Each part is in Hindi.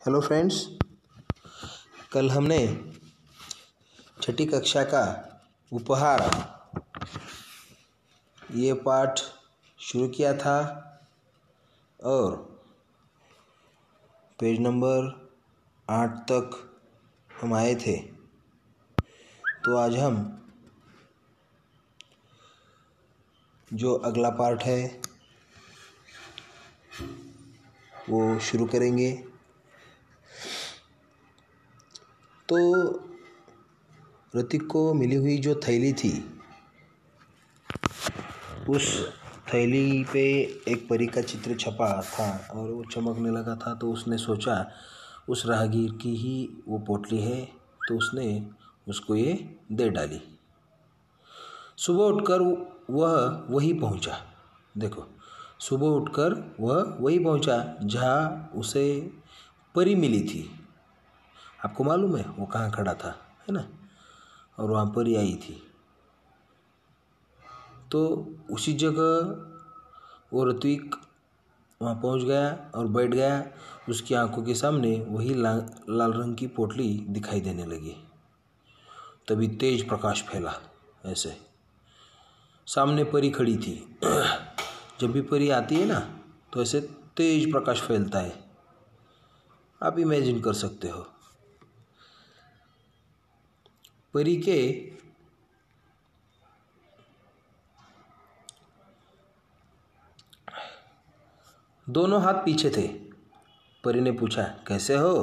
हेलो फ्रेंड्स, कल हमने छठी कक्षा का उपहार ये पाठ शुरू किया था और पेज नंबर 8 तक हम आए थे। तो आज हम जो अगला पार्ट है वो शुरू करेंगे। तो ऋतिक को मिली हुई जो थैली थी, उस थैली पे एक परी का चित्र छपा था और वो चमकने लगा था। तो उसने सोचा उस राहगीर की ही वो पोटली है, तो उसने उसको ये दे डाली। सुबह उठकर वह वहीं पहुंचा। देखो, सुबह उठकर वह वहीं पहुंचा जहाँ उसे परी मिली थी। आपको मालूम है वो कहाँ खड़ा था, है ना? और वहाँ परी आई थी। तो उसी जगह वो ऋत्विक वहाँ पहुँच गया और बैठ गया। उसकी आंखों के सामने वही लाल रंग की पोटली दिखाई देने लगी। तभी तेज प्रकाश फैला। ऐसे सामने परी खड़ी थी। जब भी परी आती है ना, तो ऐसे तेज प्रकाश फैलता है। आप इमेजिन कर सकते हो। परी के दोनों हाथ पीछे थे। परी ने पूछा, कैसे हो?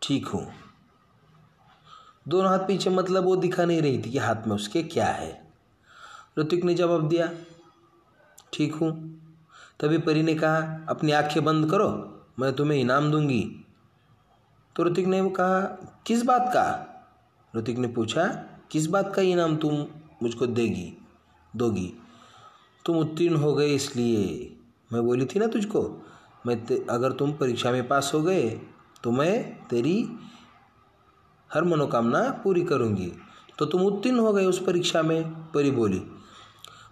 ठीक हूँ। दोनों हाथ पीछे मतलब वो दिखा नहीं रही थी कि हाथ में उसके क्या है। ऋतिक ने जवाब दिया, ठीक हूँ। तभी परी ने कहा, अपनी आंखें बंद करो, मैं तुम्हें इनाम दूंगी। तो ऋतिक ने कहा, किस बात का? ऋतिक ने पूछा, किस बात का इनाम तुम मुझको दोगी? तुम उत्तीर्ण हो गए इसलिए। मैं बोली थी ना तुझको, अगर तुम परीक्षा में पास हो गए तो मैं तेरी हर मनोकामना पूरी करूंगी। तो तुम उत्तीर्ण हो गए उस परीक्षा में, परी बोली।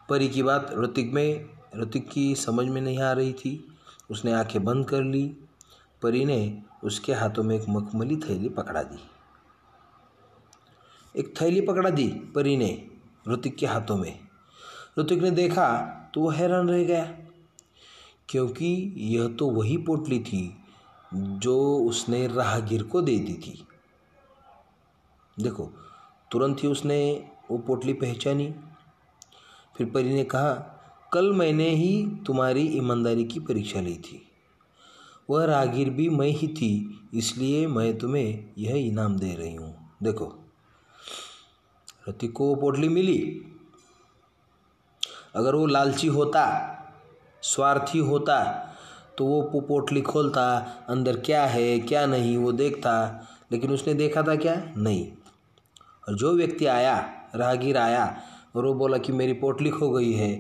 परी की बात ऋतिक की समझ में नहीं आ रही थी। उसने आंखें बंद कर ली। परी ने उसके हाथों में एक मखमली थैली पकड़ा दी। एक थैली पकड़ा दी परी ने ऋतिक के हाथों में। ऋतिक ने देखा तो वो हैरान रह गया, क्योंकि यह तो वही पोटली थी जो उसने राहगीर को दे दी थी। देखो, तुरंत ही उसने वो पोटली पहचानी। फिर परी ने कहा, कल मैंने ही तुम्हारी ईमानदारी की परीक्षा ली थी। वह राहगीर भी मैं ही थी, इसलिए मैं तुम्हें यह इनाम दे रही हूँ। देखो, ऋतिक को वो पोटली मिली। अगर वो लालची होता, स्वार्थी होता, तो वो पोटली खोलता, अंदर क्या है क्या नहीं वो देखता। लेकिन उसने देखा था क्या? नहीं। और जो व्यक्ति आया, राहगीर आया और वो बोला कि मेरी पोटली खो गई है,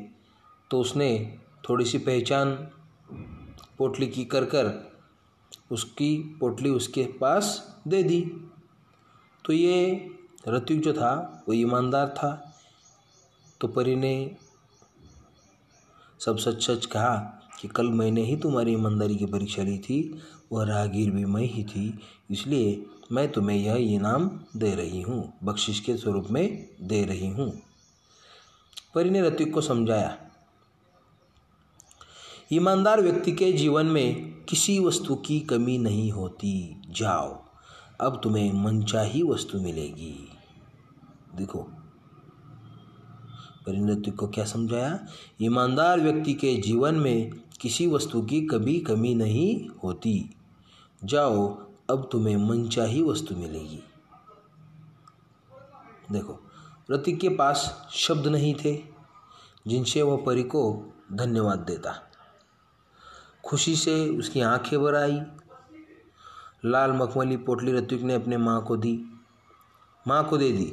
तो उसने थोड़ी सी पहचान पोटली की कर उसकी पोटली उसके पास दे दी। तो ये ऋत्विक जो था वो ईमानदार था। तो परी ने सब सच सच कहा कि कल मैंने ही तुम्हारी ईमानदारी की परीक्षा ली थी, वह राहगीर भी मैं ही थी, इसलिए मैं तुम्हें यह इनाम दे रही हूँ, बख्शिश के स्वरूप में दे रही हूँ। परी ने ऋत्विक को समझाया, ईमानदार व्यक्ति के जीवन में किसी वस्तु की कमी नहीं होती। जाओ, अब तुम्हें मनचाही वस्तु मिलेगी। देखो, परी ने ऋत्विक को क्या समझाया? ईमानदार व्यक्ति के जीवन में किसी वस्तु की कभी कमी नहीं होती। जाओ, अब तुम्हें मनचाही वस्तु मिलेगी। देखो, ऋतिक के पास शब्द नहीं थे जिनसे वह परी को धन्यवाद देता। खुशी से उसकी आंखें भर आई। लाल मखमली पोटली ऋतिक ने अपने माँ को दे दी।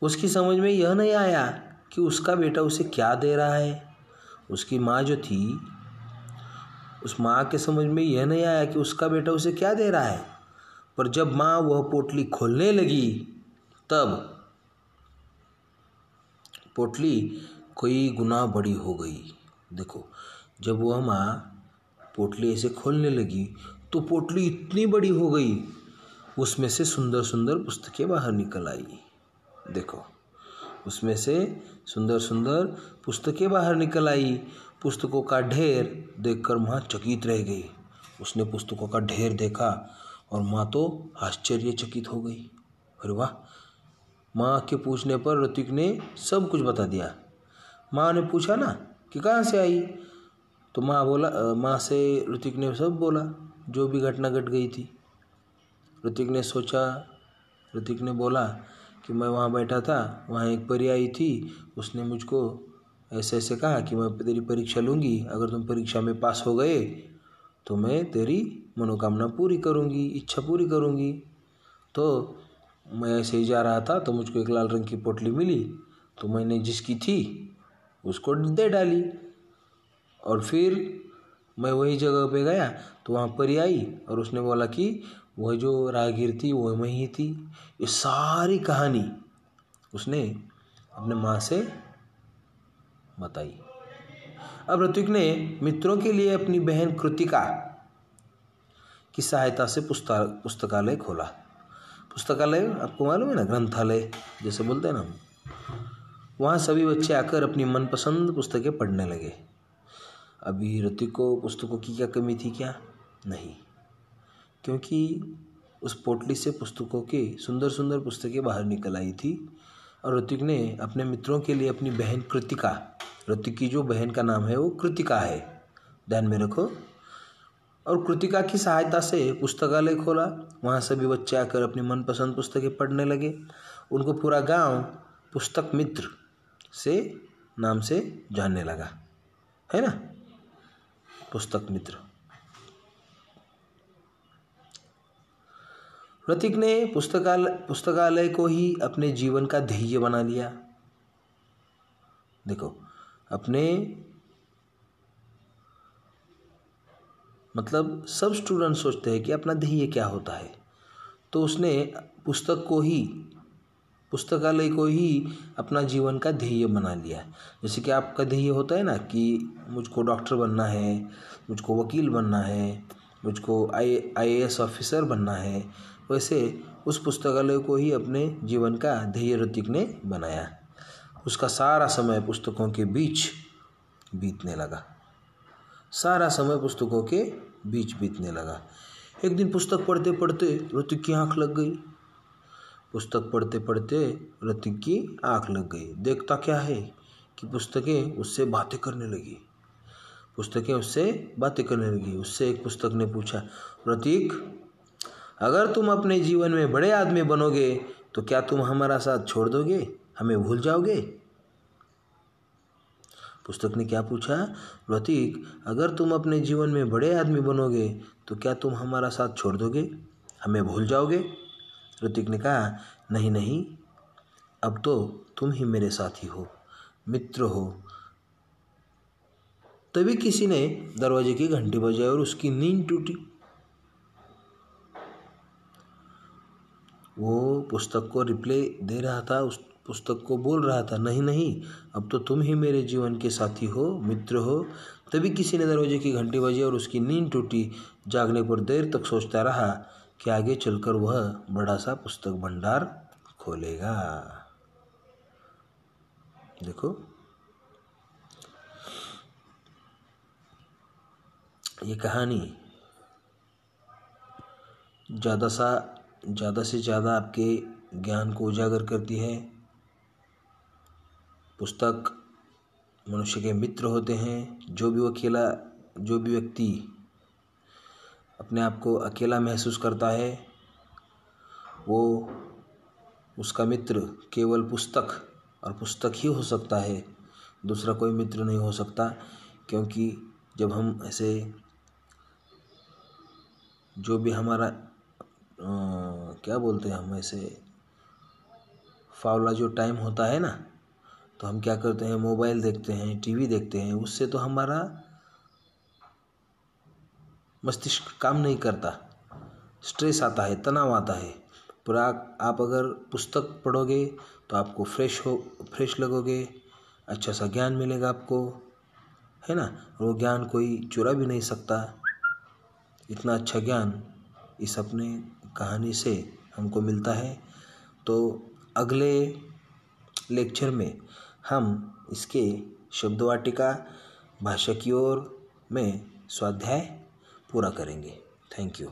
उसकी समझ में यह नहीं आया कि उसका बेटा उसे क्या दे रहा है। उसकी माँ जो थी, उस माँ के समझ में यह नहीं आया कि उसका बेटा उसे क्या दे रहा है। पर जब माँ वह पोटली खोलने लगी, तब पोटली कई गुना बड़ी हो गई। देखो, जब वह माँ पोटली ऐसे खोलने लगी तो तो पोटली इतनी बड़ी हो गई, उसमें से सुंदर सुंदर पुस्तकें बाहर निकल आई। देखो, उसमें से सुंदर सुंदर पुस्तकें बाहर निकल आई। पुस्तकों का ढेर देखकर माँ चकित रह गई। उसने पुस्तकों का ढेर देखा और माँ तो आश्चर्यचकित हो गई। अरे वाह! माँ के पूछने पर ऋतिक ने सब कुछ बता दिया। माँ ने पूछा ना कि कहाँ से आई, तो माँ से ऋतिक ने सब बोला जो भी घटना घट गई थी। ऋतिक ने सोचा, ऋतिक ने बोला कि मैं वहाँ बैठा था, वहाँ एक परी आई थी, उसने मुझको ऐसे ऐसे कहा कि मैं तेरी परीक्षा लूँगी, अगर तुम परीक्षा में पास हो गए तो मैं तेरी मनोकामना पूरी करूँगी, इच्छा पूरी करूँगी। तो मैं ऐसे ही जा रहा था तो मुझको एक लाल रंग की पोटली मिली, तो मैंने जिसकी थी उसको दे डाली, और फिर मैं वही जगह पे गया तो वहाँ परी आई और उसने बोला कि वह जो राहगीर थी वह मैं ही थी। ये सारी कहानी उसने अपने माँ से बताई। अब ऋतिक ने मित्रों के लिए अपनी बहन कृतिका की सहायता से पुस्तकालय खोला। पुस्तकालय आपको मालूम है ना, ग्रंथालय जैसे बोलते हैं ना। वहाँ सभी बच्चे आकर अपनी मनपसंद पुस्तकें पढ़ने लगे। अभी ऋतिक को पुस्तकों की क्या कमी थी? क्या नहीं, क्योंकि उस पोटली से पुस्तकों की सुंदर सुंदर पुस्तकें बाहर निकल आई थी। और ऋतिक ने अपने मित्रों के लिए अपनी बहन कृतिका, ऋतिक की जो बहन का नाम है वो कृतिका है, ध्यान में रखो, और कृतिका की सहायता से पुस्तकालय खोला। वहाँ सभी बच्चे आकर अपनी मनपसंद पुस्तकें पढ़ने लगे। उनको पूरा गांव पुस्तक मित्र से नाम से जानने लगा, है ना, पुस्तक मित्र। ऋतिक ने पुस्तकालय को ही अपने जीवन का ध्येय बना लिया। देखो, अपने मतलब सब स्टूडेंट सोचते हैं कि अपना ध्येय क्या होता है, तो उसने पुस्तकालय को ही अपना जीवन का ध्येय बना लिया। जैसे कि आपका ध्येय होता है ना कि मुझको डॉक्टर बनना है, मुझको वकील बनना है, मुझको IAS ऑफिसर बनना है, वैसे उस पुस्तकालय को ही अपने जीवन का ध्येय ऋतिक ने बनाया। उसका सारा समय पुस्तकों के बीच बीतने लगा, सारा समय पुस्तकों के बीच बीतने लगा। एक दिन पुस्तक पढ़ते पढ़ते ऋतिक की आँख लग गई। पुस्तक पढ़ते पढ़ते ऋतिक की आँख लग गई। देखता क्या है कि पुस्तकें उससे बातें करने लगी। उससे एक पुस्तक ने पूछा, ऋतिक, अगर तुम अपने जीवन में बड़े आदमी बनोगे तो क्या तुम हमारा साथ छोड़ दोगे, हमें भूल जाओगे? पुस्तक ने क्या पूछा? ऋतिक, अगर तुम अपने जीवन में बड़े आदमी बनोगे तो क्या तुम हमारा साथ छोड़ दोगे, हमें भूल जाओगे? ऋतिक ने कहा, नहीं नहीं, अब तो तुम ही मेरे साथी हो, मित्र हो। तभी किसी ने दरवाजे की घंटी बजाई और उसकी नींद टूटी। वो पुस्तक को रिप्लाई दे रहा था, उस पुस्तक को बोल रहा था, नहीं नहीं, अब तो तुम ही मेरे जीवन के साथी हो, मित्र हो। तभी किसी ने दरवाजे की घंटी बजाई और उसकी नींद टूटी। जागने पर देर तक सोचता रहा कि आगे चलकर वह बड़ा सा पुस्तक भंडार खोलेगा। देखो, ये कहानी ज़्यादा से ज़्यादा आपके ज्ञान को उजागर करती है। पुस्तक मनुष्य के मित्र होते हैं। जो भी व्यक्ति अपने आप को अकेला महसूस करता है, वो उसका मित्र केवल पुस्तक और पुस्तक ही हो सकता है, दूसरा कोई मित्र नहीं हो सकता। क्योंकि जब हम ऐसे जो भी हमारा क्या बोलते हैं, हम ऐसे फावला जो टाइम होता है ना, तो हम क्या करते हैं, मोबाइल देखते हैं, टीवी देखते हैं। उससे तो हमारा मस्तिष्क काम नहीं करता, स्ट्रेस आता है, तनाव आता है। पर आप अगर पुस्तक पढ़ोगे तो आपको फ्रेश लगोगे, अच्छा सा ज्ञान मिलेगा आपको, है ना। वो ज्ञान कोई चुरा भी नहीं सकता। इतना अच्छा ज्ञान इस अपने कहानी से हमको मिलता है। तो अगले लेक्चर में हम इसके शब्दवाटिका भाषा की ओर में स्वाध्याय पूरा करेंगे। Thank you.